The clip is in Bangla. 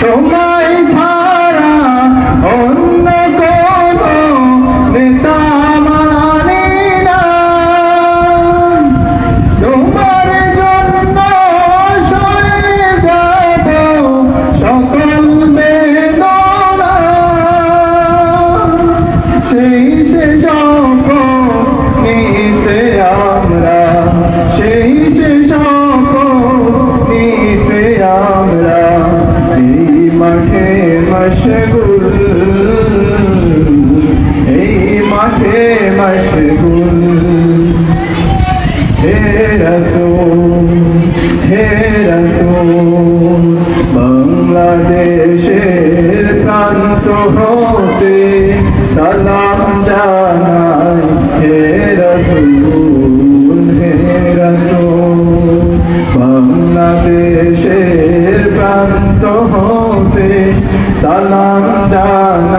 তোমায় ছাড়া অন্য কোনো নেতা মানি না, তোমার জন্য সয়ে যাব সকল বেদনা। সেই সে শপথ নিতে আমরা, সেই সে শপথ নিতে আমরা এই মাঠে মশগুল, এই মাঠে মশগুল। হে রাসূল, হে রাসূল, বাংলাদেশের প্রান্ত হতে সালাম জানাই। হে রাসূল, হে রাসূল, বাংলাদেশের প্রান্ত হতে সালাম জানাই।